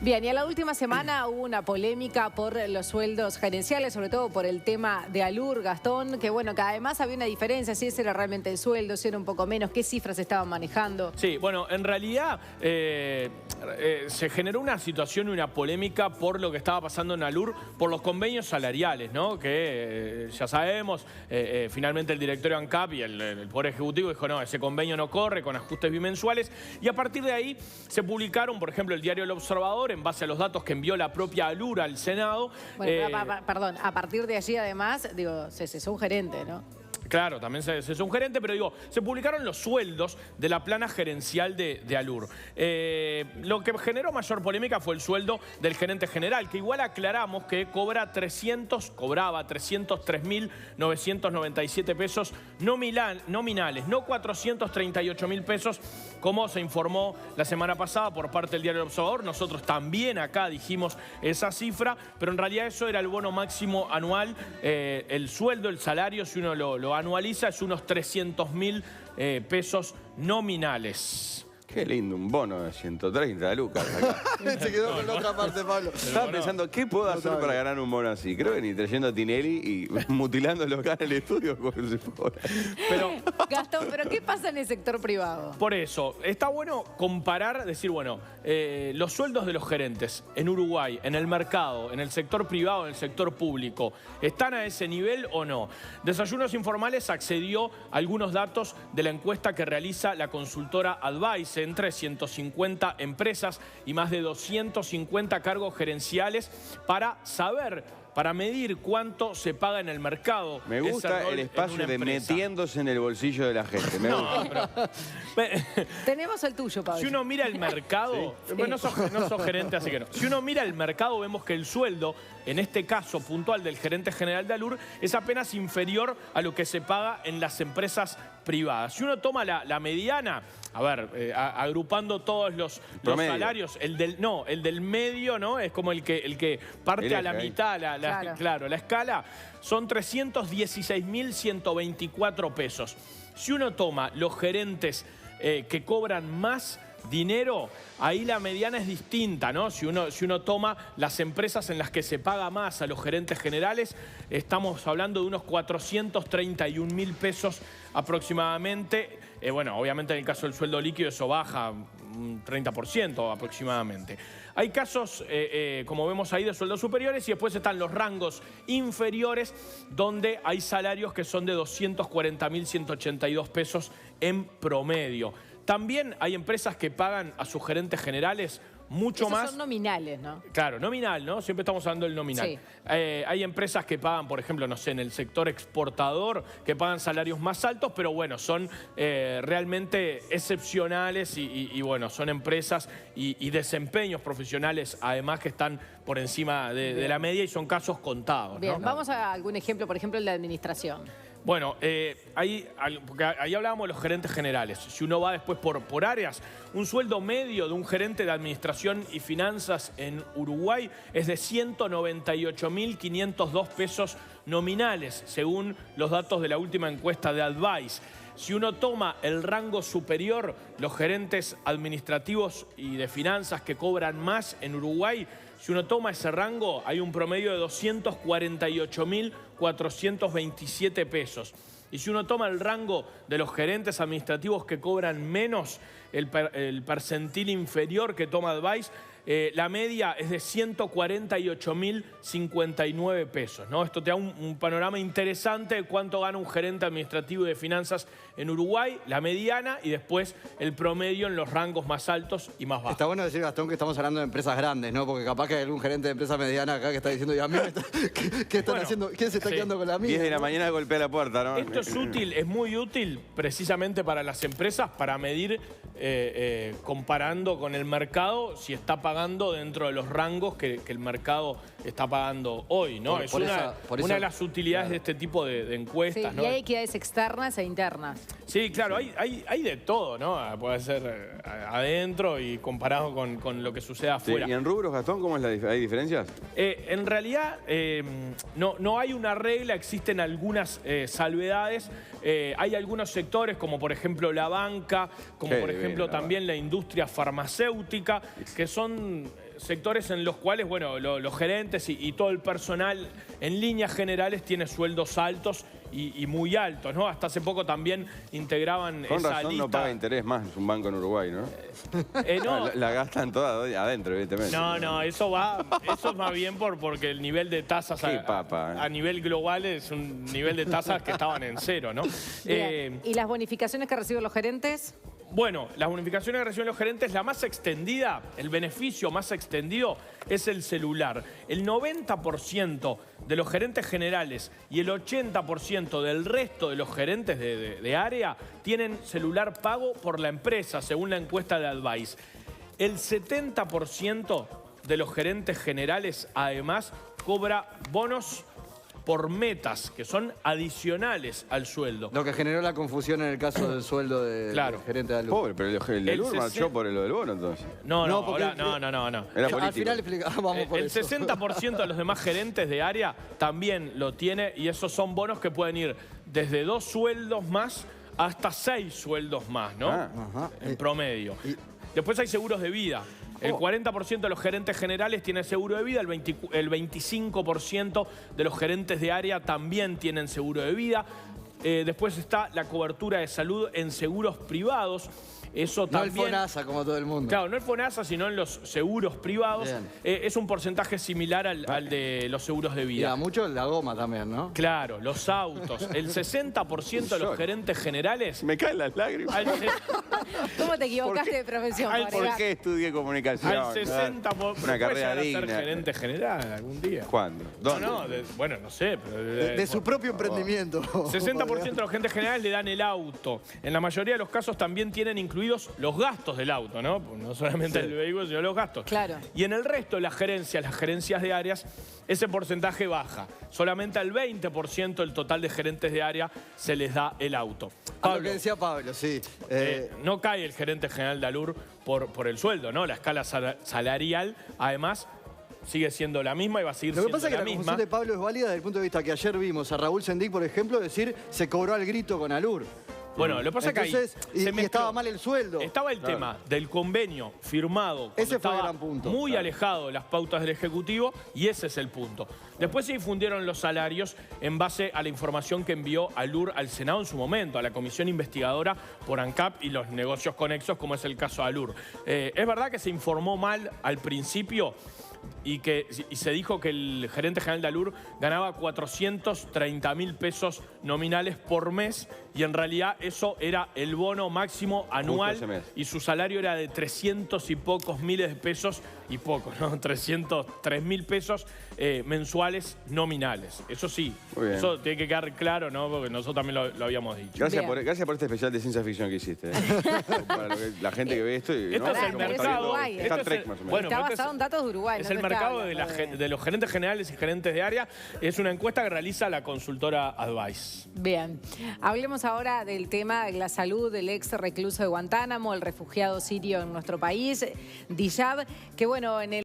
Bien, y en la última semana hubo una polémica por los sueldos gerenciales, sobre todo por el tema de Alur, Gastón, que bueno, que además había una diferencia, si ese era realmente el sueldo, si era un poco menos, qué cifras estaban manejando. Sí, bueno, en realidad se generó una situación y una polémica por lo que estaba pasando en Alur, por los convenios salariales, ¿no? Que ya sabemos, finalmente el directorio ANCAP y el Poder Ejecutivo dijo, no, ese convenio no corre con ajustes bimensuales, y a partir de ahí se publicaron, por ejemplo, el diario El Observador, en base a los datos que envió la propia Alur al Senado. Bueno, perdón, a partir de allí además, digo, se cesó un gerente, ¿no? Claro, también se es un gerente, pero digo, se publicaron los sueldos de la plana gerencial de Alur. Lo que generó mayor polémica fue el sueldo del gerente general, que igual aclaramos que cobraba 303.997 pesos nominales, no 438.000 pesos, como se informó la semana pasada por parte del diario El Observador. Nosotros también acá dijimos esa cifra, pero en realidad eso era el bono máximo anual, el sueldo, el salario, si uno lo anualiza, es unos 300.000 pesos nominales. Qué lindo, un bono de 130 lucas acá. Se quedó con la otra parte, Pablo. Estaba pensando, ¿qué puedo hacer para ganar un bono así? Creo que ni trayendo a Tinelli y mutilándolo acá en el estudio. Pero, Gastón, ¿pero qué pasa en el sector privado? por eso, está bueno comparar, decir, bueno, los sueldos de los gerentes en Uruguay, en el mercado, en el sector privado, en el sector público, ¿están a ese nivel o no? Desayunos Informales accedió a algunos datos de la encuesta que realiza la consultora Advice entre 150 empresas y más de 250 cargos gerenciales para saber, para medir cuánto se paga en el mercado. Me gusta el espacio de metiéndose en el bolsillo de la gente. Me gusta. Tenemos el tuyo, Pablo. Si uno mira el mercado, Sí. bueno, no sos gerente, así que no. Si uno mira el mercado, vemos que el sueldo, en este caso puntual del gerente general de Alur, es apenas inferior a lo que se paga en las empresas privadas. Si uno toma la mediana, a ver, agrupando todos los salarios, el del medio, ¿no? Es como el que parte a la mitad, claro, la escala, son 316.124 pesos. Si uno toma los gerentes que cobran más dinero, ahí la mediana es distinta, ¿no? Si uno toma las empresas en las que se paga más a los gerentes generales, estamos hablando de unos 431.000 pesos aproximadamente. Bueno, obviamente en el caso del sueldo líquido eso baja un 30% aproximadamente. Hay casos, como vemos ahí, de sueldos superiores, y después están los rangos inferiores, donde hay salarios que son de 240.182 pesos en promedio. También hay empresas que pagan a sus gerentes generales mucho más. Son nominales, ¿no? Claro, nominal, ¿no? Siempre estamos hablando del nominal. Sí. Hay empresas que pagan, por ejemplo, no sé, en el sector exportador, que pagan salarios más altos, pero bueno, son realmente excepcionales y bueno, son empresas y desempeños profesionales, además, que están por encima de la media y son casos contados, Bien, ¿no? vamos a algún ejemplo, por ejemplo, el de administración. Bueno, porque ahí hablábamos de los gerentes generales. Si uno va después por áreas, un sueldo medio de un gerente de administración y finanzas en Uruguay es de 198.502 pesos nominales, según los datos de la última encuesta de Advice. Si uno toma el rango superior, los gerentes administrativos y de finanzas que cobran más en Uruguay, si uno toma ese rango, hay un promedio de 248.427 pesos. Y si uno toma el rango de los gerentes administrativos que cobran menos, el percentil inferior que toma Advice, la media es de 148.059 pesos, ¿no? Esto te da un panorama interesante de cuánto gana un gerente administrativo y de finanzas en Uruguay, la mediana, y después el promedio en los rangos más altos y más bajos. Está bueno decir, Gastón, que estamos hablando de empresas grandes, ¿no? Porque capaz que hay algún gerente de empresa mediana acá que está diciendo, ¿y a mí qué están haciendo? ¿Quién se está quedando con la mía? 10 de la mañana golpea la puerta, ¿no? Esto es útil, es muy útil precisamente para las empresas, para medir, comparando con el mercado, si está pagando dentro de los rangos que el mercado está pagando hoy, ¿no? Es una de las utilidades de este tipo de encuestas, Sí, ¿no? y hay equidades externas e internas. Sí, claro, hay de todo, ¿no? Puede ser adentro y comparado con lo que sucede Sí, afuera. ¿y en rubros, Gastón, cómo es hay diferencias? En realidad no hay una regla, existen algunas salvedades. actividades. Hay algunos sectores, como por ejemplo la banca, como por ejemplo también la industria farmacéutica, que son sectores en los cuales, bueno, los gerentes y todo el personal en líneas generales tiene sueldos altos y muy altos, ¿no? Hasta hace poco también integraban Con esa razón lista. no paga interés más un banco en Uruguay, ¿no? No, La gastan toda adentro, evidentemente. no, eso es más bien porque el nivel de tasas a nivel global es un nivel de tasas que estaban en cero, ¿no? ¿Y las bonificaciones que reciben los gerentes? Bueno, las bonificaciones que reciben los gerentes, la más extendida, el beneficio más extendido es el celular. El 90% de los gerentes generales y el 80% del resto de los gerentes de área tienen celular pago por la empresa, según la encuesta de Advice. El 70% de los gerentes generales, además, cobra bonos por metas, que son adicionales al sueldo. Lo que generó la confusión en el caso del sueldo del gerente de Alur. Pobre, pero el de Alur marchó por lo del bono, entonces. No. Era político. Al final explicábamos por el eso. 60% de los demás gerentes de área también lo tiene, y esos son bonos que pueden ir desde 2 sueldos más hasta 6 sueldos más, ¿no? En promedio. Después hay seguros de vida. El 40% de los gerentes generales tienen seguro de vida, el 25% de los gerentes de área también tienen seguro de vida. Después está la cobertura de salud en seguros privados. Eso también, no el FONASA, como todo el mundo. Claro, no el FONASA, sino en los seguros privados. Es un porcentaje similar al de los seguros de vida. Y a muchos la goma también, ¿no? Claro, los autos. El 60% de los gerentes generales... Me caen las lágrimas. ¿Cómo te equivocaste de profesión? ¿Por qué estudié comunicación? Al 60%. Una carrera digna. Ser gerente general algún día. ¿Cuándo? ¿Dónde? Bueno, no sé. Pero de su propio emprendimiento. 60% de los gerentes generales le dan el auto. En la mayoría de los casos también tienen incluidos los gastos del auto, ¿no? No solamente el vehículo, sino los gastos. Claro. Y en el resto de las gerencias de áreas, ese porcentaje baja. Solamente al 20% del total de gerentes de área se les da el auto. Lo que decía Pablo, sí. No cae el gerente general de Alur por el sueldo, ¿no? La escala salarial, además, sigue siendo la misma y va a seguir siendo la misma. Lo que pasa es que la confusión de Pablo es válida desde el punto de vista que ayer vimos a Raúl Sendic, por ejemplo, decir se cobró al grito con Alur. Bueno, lo que pasa es que ahí y estaba mal el sueldo. Estaba el tema del convenio firmado. Ese fue el gran punto. Muy alejado de las pautas del Ejecutivo, y ese es el punto. Después se difundieron los salarios en base a la información que envió Alur al Senado en su momento, a la comisión investigadora por ANCAP y los negocios conexos, como es el caso de Alur. Es verdad que se informó mal al principio y se dijo que el gerente general de Alur ganaba 430.000 pesos nominales por mes, y en realidad eso era el bono máximo anual y su salario era de 300 y pocos miles de pesos, y pocos, ¿no? 303.000 pesos mensuales nominales. Eso sí, eso tiene que quedar claro, ¿no? Porque nosotros también lo habíamos dicho. Gracias por este especial de ciencia ficción que hiciste. Para la gente que ve esto. Esto es el mercado. Está Trek, más o menos. Bueno, está basado en datos de Uruguay. Es el mercado de los gerentes generales y gerentes de área. Es una encuesta que realiza la consultora Advice. Bien. Hablemos ahora del tema de la salud del ex recluso de Guantánamo, el refugiado sirio en nuestro país, Diyab, que bueno, en el